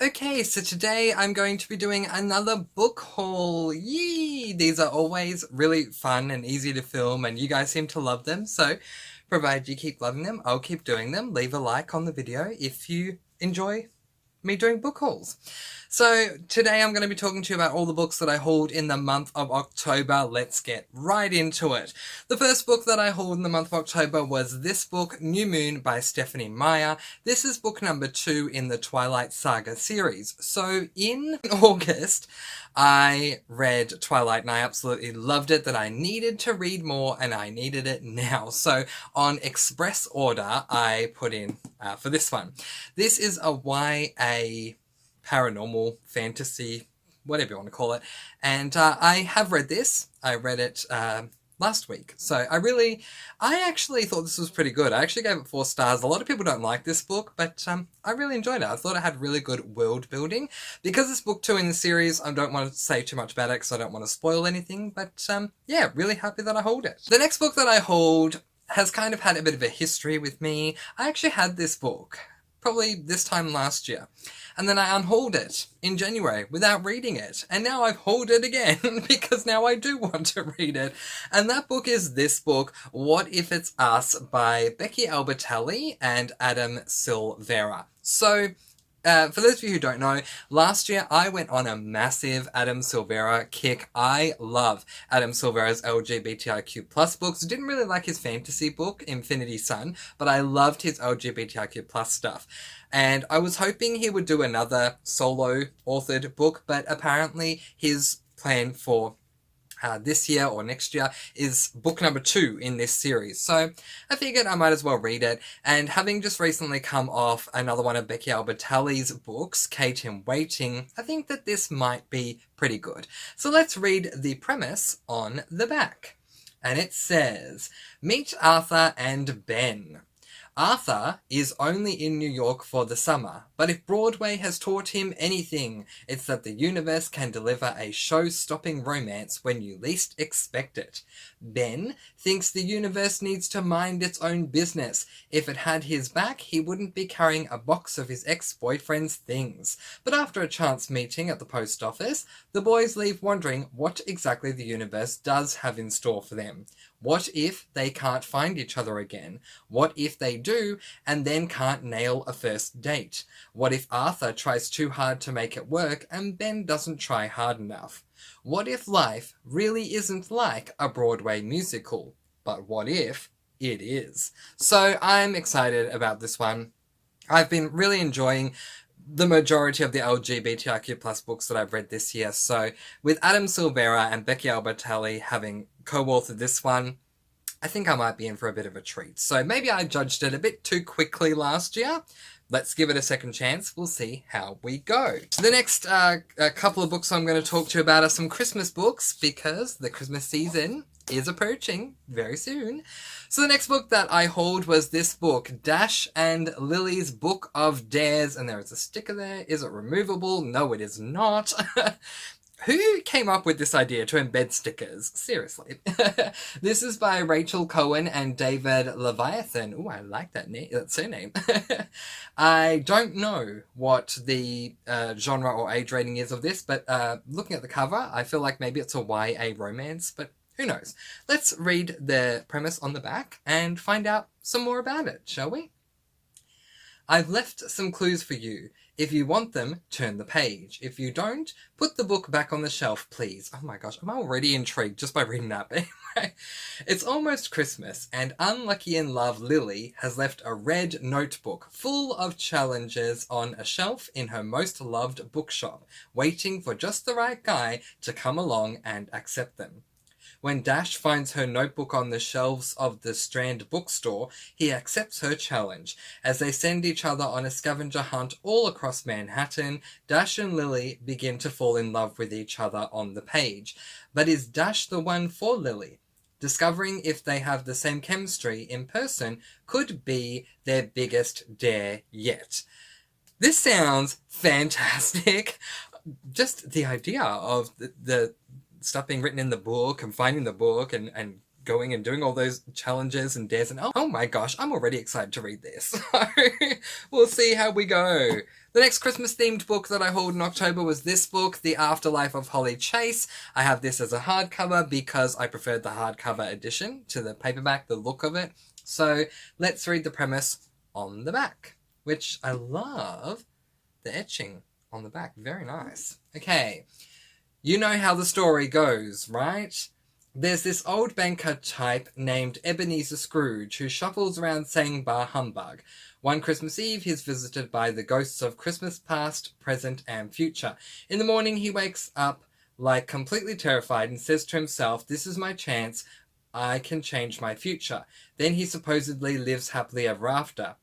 Okay, so today I'm going to be doing another book haul. Yee! These are always really fun and easy to film, and you guys seem to love them. So, provided you keep loving them, I'll keep doing them. Leave a like on the video if you enjoy me doing book hauls. So today I'm going to be talking to you about all the books that I hauled in the month of October. Let's get right into it. The first book that I hauled in the month of October was this book, New Moon by Stephanie Meyer. This is book number 2 in the Twilight Saga series. So in August, I read Twilight and I absolutely loved it, that I needed to read more and I needed it now. So on express order, I put in for this one. This is a YA paranormal fantasy, whatever you want to call it, and I have read this. I read it last week, so I actually thought this was pretty good. I actually gave it 4 stars. A lot of people don't like this book, but I really enjoyed it. I thought it had really good world building. Because it's book 2 in the series, I don't want to say too much about it because I don't want to spoil anything, but yeah, really happy that I hauled it. The next book that I hauled has kind of had a bit of a history with me. I actually had this book probably this time last year. And then I unhauled it in January without reading it. And now I've hauled it again because now I do want to read it. And that book is this book, What If It's Us by Becky Albertalli and Adam Silvera. So, for those of you who don't know, last year I went on a massive Adam Silvera kick. I love Adam Silvera's LGBTIQ plus books. Didn't really like his fantasy book, Infinity Sun, but I loved his LGBTIQ plus stuff. And I was hoping he would do another solo authored book, but apparently his plan for this year or next year is book number 2 in this series. So I figured I might as well read it. And having just recently come off another one of Becky Albertalli's books, Kate in Waiting, I think that this might be pretty good. So let's read the premise on the back. And it says, meet Arthur and Ben. Arthur is only in New York for the summer, but if Broadway has taught him anything, it's that the universe can deliver a show-stopping romance when you least expect it. Ben thinks the universe needs to mind its own business. If it had his back, he wouldn't be carrying a box of his ex-boyfriend's things. But after a chance meeting at the post office, the boys leave wondering what exactly the universe does have in store for them. What if they can't find each other again? What if they do and then can't nail a first date? What if Arthur tries too hard to make it work and Ben doesn't try hard enough? What if life really isn't like a Broadway musical? But what if it is? So I'm excited about this one. I've been really enjoying the majority of the LGBTIQ plus books that I've read this year. So with Adam Silvera and Becky Albertalli having co-authored this one, I think I might be in for a bit of a treat. So maybe I judged it a bit too quickly last year. Let's give it a second chance. We'll see how we go. So the next couple of books I'm going to talk to you about are some Christmas books because the Christmas season is approaching very soon. So the next book that I hauled was this book, Dash and Lily's Book of Dares. And there is a sticker there. Is it removable? No, it is not. Who came up with this idea to embed stickers? Seriously. This is by Rachel Cohen and David Leviathan. Oh, I like that surname. I don't know what the genre or age rating is of this, but looking at the cover, I feel like maybe it's a YA romance, but who knows? Let's read the premise on the back and find out some more about it, shall we? I've left some clues for you. If you want them, turn the page. If you don't, put the book back on the shelf, please. Oh my gosh, I'm already intrigued just by reading that. But anyway, it's almost Christmas, and unlucky in love Lily has left a red notebook full of challenges on a shelf in her most loved bookshop, waiting for just the right guy to come along and accept them. When Dash finds her notebook on the shelves of the Strand bookstore, he accepts her challenge. As they send each other on a scavenger hunt all across Manhattan, Dash and Lily begin to fall in love with each other on the page. But is Dash the one for Lily? Discovering if they have the same chemistry in person could be their biggest dare yet. This sounds fantastic. Just the idea of the stuff being written in the book and finding the book and going and doing all those challenges and dares, and oh my gosh, I'm already excited to read this. So we'll see how we go. The next Christmas-themed book that I hauled in October was this book, The Afterlife of Holly Chase. I have this as a hardcover because I preferred the hardcover edition to the paperback, the look of it. So let's read the premise on the back, which I love the etching on the back. Very nice. Okay, you know how the story goes, right? There's this old banker type named Ebenezer Scrooge who shuffles around saying bah humbug. One Christmas Eve, he's visited by the ghosts of Christmas past, present, and future. In the morning, he wakes up, like, completely terrified and says to himself, "This is my chance. I can change my future." Then he supposedly lives happily ever after.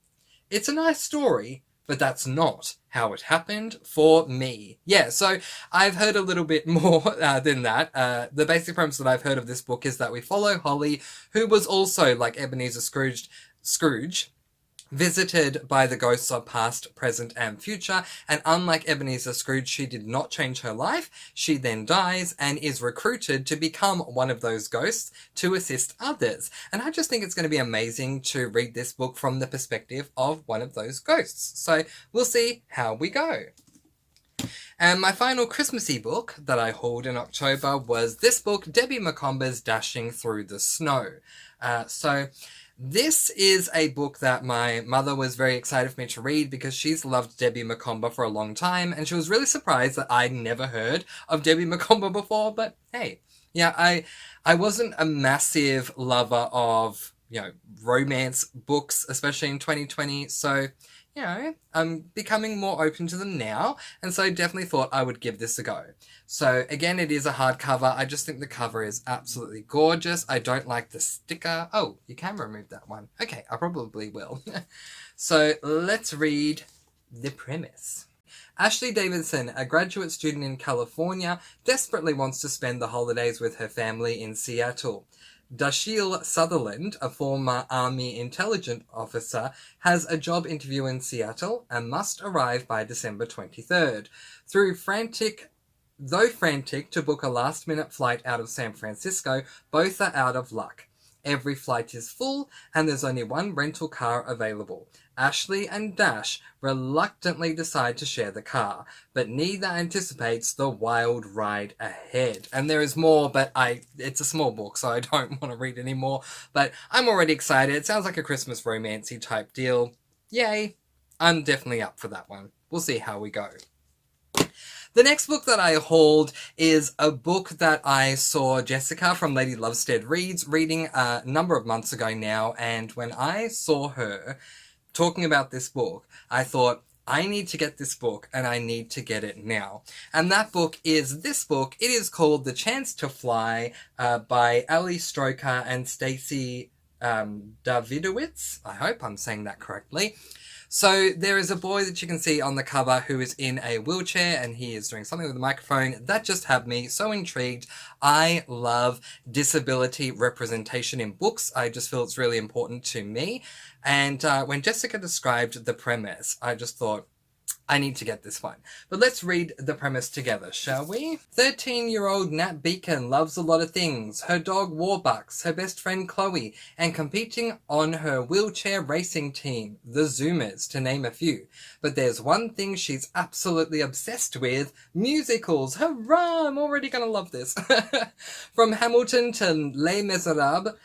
It's a nice story, but that's not how it happened for me. Yeah, so I've heard a little bit more than that. The basic premise that I've heard of this book is that we follow Holly, who was also, like Ebenezer Scrooge, visited by the ghosts of past, present, and future, and unlike Ebenezer Scrooge, she did not change her life. She then dies and is recruited to become one of those ghosts to assist others. And I just think it's going to be amazing to read this book from the perspective of one of those ghosts. So we'll see how we go. And my final Christmassy book that I hauled in October was this book, Debbie Macomber's Dashing Through the Snow. This is a book that my mother was very excited for me to read because she's loved Debbie Macomber for a long time, and she was really surprised that I'd never heard of Debbie Macomber before, but hey, yeah, I wasn't a massive lover of, romance books, especially in 2020, so, I'm becoming more open to them now, and so definitely thought I would give this a go. So again, it is a hardcover. I just think the cover is absolutely gorgeous. I don't like the sticker. Oh, you can remove that one. Okay, I probably will. So let's read the premise. Ashley Davidson, a graduate student in California, desperately wants to spend the holidays with her family in Seattle. Dashiell Sutherland, a former Army intelligence officer, has a job interview in Seattle and must arrive by December 23rd. Though frantic to book a last-minute flight out of San Francisco, both are out of luck. Every flight is full, and there's only one rental car available. Ashley and Dash reluctantly decide to share the car, but neither anticipates the wild ride ahead. And there is more, but it's a small book, so I don't want to read any more. But I'm already excited. It sounds like a Christmas romancy type deal. Yay! I'm definitely up for that one. We'll see how we go. The next book that I hauled is a book that I saw Jessica from Lady Lovestead Reads reading a number of months ago now, and when I saw her talking about this book, I thought, I need to get this book, and I need to get it now. And that book is this book. It is called The Chance to Fly by Ali Stroker and Stacey Davidowitz. I hope I'm saying that correctly. So there is a boy that you can see on the cover who is in a wheelchair and he is doing something with a microphone. That just had me so intrigued. I love disability representation in books. I just feel it's really important to me. And when Jessica described the premise, I just thought, I need to get this one. But let's read the premise together, shall we? 13-year-old Nat Beacon loves a lot of things. Her dog Warbucks, her best friend Chloe, and competing on her wheelchair racing team, the Zoomers, to name a few. But there's one thing she's absolutely obsessed with: musicals. Hurrah! I'm already gonna love this. From Hamilton to Les Miserables,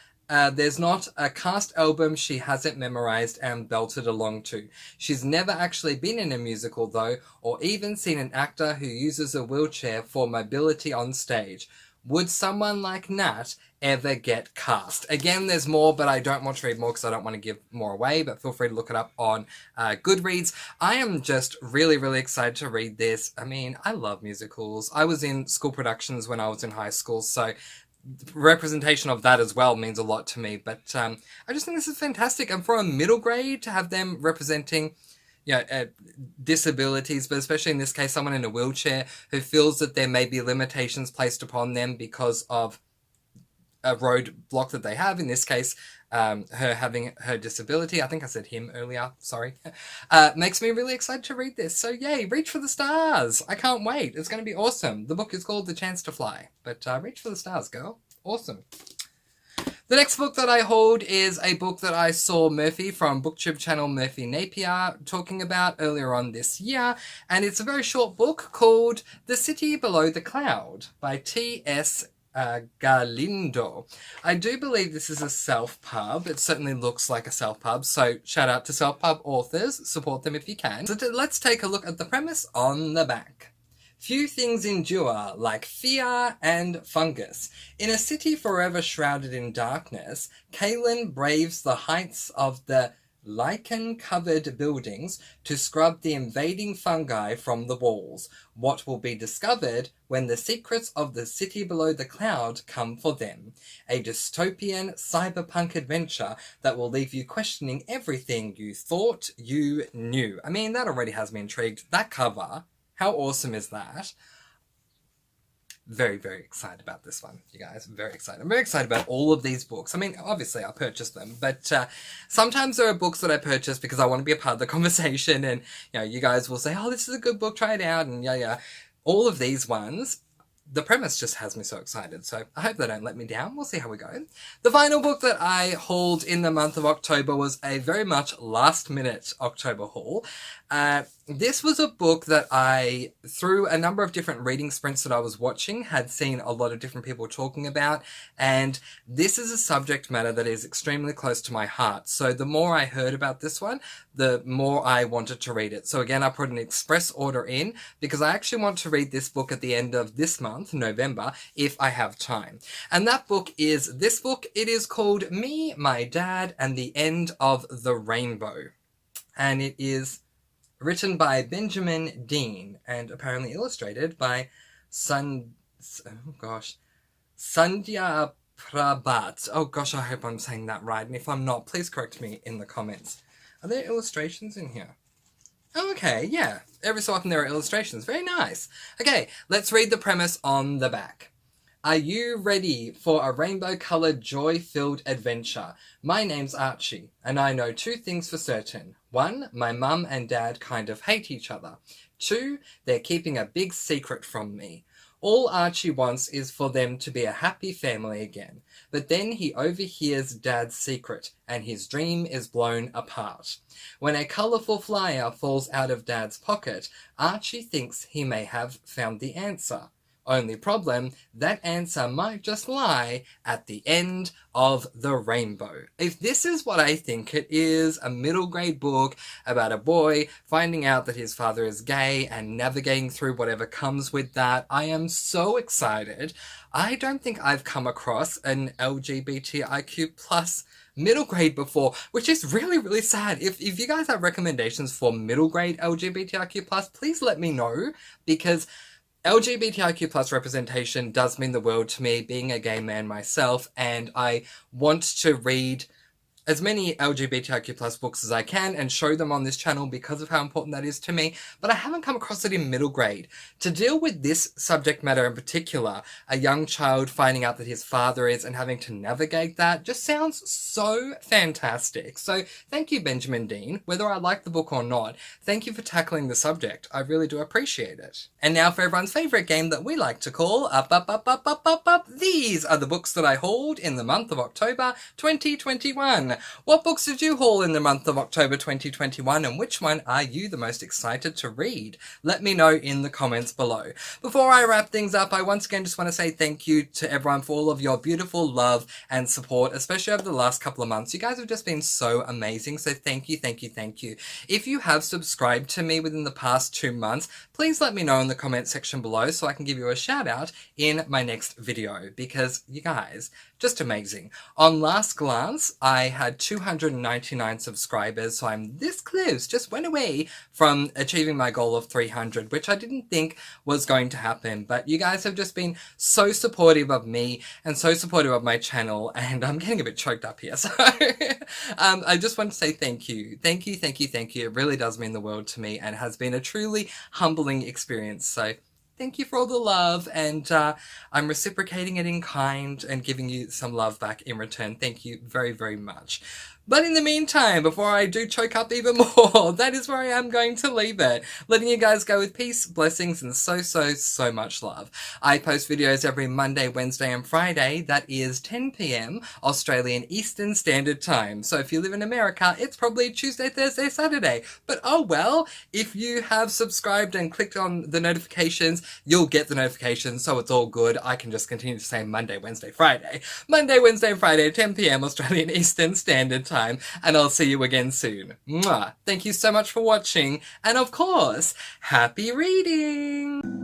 there's not a cast album she hasn't memorized and belted along to. She's never actually been in a musical, though, or even seen an actor who uses a wheelchair for mobility on stage. Would someone like Nat ever get cast? Again, there's more, but I don't want to read more because I don't want to give more away, but feel free to look it up on Goodreads. I am just really, really excited to read this. I mean, I love musicals. I was in school productions when I was in high school, so representation of that as well means a lot to me. But I just think this is fantastic, and for a middle grade to have them representing disabilities, but especially in this case someone in a wheelchair who feels that there may be limitations placed upon them because of a roadblock that they have, in this case her having her disability. I think I said him earlier, sorry. Makes me really excited to read this. So yay, reach for the stars. I can't wait. It's going to be awesome. The book is called The Chance to Fly, but reach for the stars, girl. Awesome. The next book that I hold is a book that I saw Murphy from booktube channel Murphy Napier talking about earlier on this year, and it's a very short book called The City Below the Cloud by T.S. Galindo. I do believe this is a self-pub. It certainly looks like a self-pub, so shout out to self-pub authors. Support them if you can. So let's take a look at the premise on the back. Few things endure like fear and fungus. In a city forever shrouded in darkness, Kaylin braves the heights of the lichen-covered buildings to scrub the invading fungi from the walls. What will be discovered when the secrets of the city below the cloud come for them? A dystopian cyberpunk adventure that will leave you questioning everything you thought you knew. I mean, that already has me intrigued. That cover, how awesome is that? Very, very excited about this one, you guys. Very excited. I'm very excited about all of these books. I mean, obviously, I purchased them, but sometimes there are books that I purchase because I want to be a part of the conversation, and you guys will say, oh, this is a good book, try it out, and yeah. All of these ones, the premise just has me so excited, so I hope they don't let me down. We'll see how we go. The final book that I hauled in the month of October was a very much last-minute October haul. This was a book that I, through a number of different reading sprints that I was watching, had seen a lot of different people talking about, and this is a subject matter that is extremely close to my heart. So the more I heard about this one, the more I wanted to read it. So again, I put an express order in because I actually want to read this book at the end of this month, November, if I have time. And that book is this book. It is called Me, My Dad, and the End of the Rainbow. And it is written by Benjamin Dean and apparently illustrated by Sandhya Prabhat. Oh gosh, I hope I'm saying that right. And if I'm not, please correct me in the comments. Are there illustrations in here? Oh, okay, yeah. Every so often there are illustrations. Very nice. Okay, let's read the premise on the back. Are you ready for a rainbow-coloured, joy-filled adventure? My name's Archie, and I know two things for certain. 1, my mum and dad kind of hate each other. 2, they're keeping a big secret from me. All Archie wants is for them to be a happy family again. But then he overhears Dad's secret, and his dream is blown apart. When a colourful flyer falls out of Dad's pocket, Archie thinks he may have found the answer. Only problem, that answer might just lie at the end of the rainbow. If this is what I think it is, a middle grade book about a boy finding out that his father is gay and navigating through whatever comes with that, I am so excited. I don't think I've come across an LGBTIQ plus middle grade before, which is really, really sad. If you guys have recommendations for middle grade LGBTIQ plus, please let me know, because LGBTIQ plus representation does mean the world to me, being a gay man myself, and I want to read as many LGBTIQ plus books as I can and show them on this channel because of how important that is to me, but I haven't come across it in middle grade. To deal with this subject matter in particular, a young child finding out that his father is and having to navigate that, just sounds so fantastic. So thank you, Benjamin Dean. Whether I like the book or not, thank you for tackling the subject. I really do appreciate it. And now for everyone's favourite game that we like to call Up. These are the books that I hauled in the month of October 2021. What books did you haul in the month of October 2021, and which one are you the most excited to read? Let me know in the comments below. Before I wrap things up, I once again just want to say thank you to everyone for all of your beautiful love and support, especially over the last couple of months. You guys have just been so amazing, so thank you, thank you, thank you. If you have subscribed to me within the past 2 months, please let me know in the comment section below so I can give you a shout out in my next video, because you guys, just amazing. On last glance, I had 299 subscribers, so I'm this close, just went away from achieving my goal of 300, which I didn't think was going to happen, but you guys have just been so supportive of me and so supportive of my channel, and I'm getting a bit choked up here, so I just want to say thank you. Thank you, thank you, thank you. It really does mean the world to me and has been a truly humbling experience, so thank you for all the love, and I'm reciprocating it in kind and giving you some love back in return. Thank you very, very much. But in the meantime, before I do choke up even more, that is where I am going to leave it. Letting you guys go with peace, blessings, and so much love. I post videos every Monday, Wednesday, and Friday. That is 10 p.m. Australian Eastern Standard Time. So if you live in America, it's probably Tuesday, Thursday, Saturday. But oh well, if you have subscribed and clicked on the notifications, you'll get the notifications, so it's all good. I can just continue to say Monday, Wednesday, Friday. Monday, Wednesday, and Friday, 10 p.m. Australian Eastern Standard Time. And I'll see you again soon. Mwah. Thank you so much for watching. And of course, happy reading!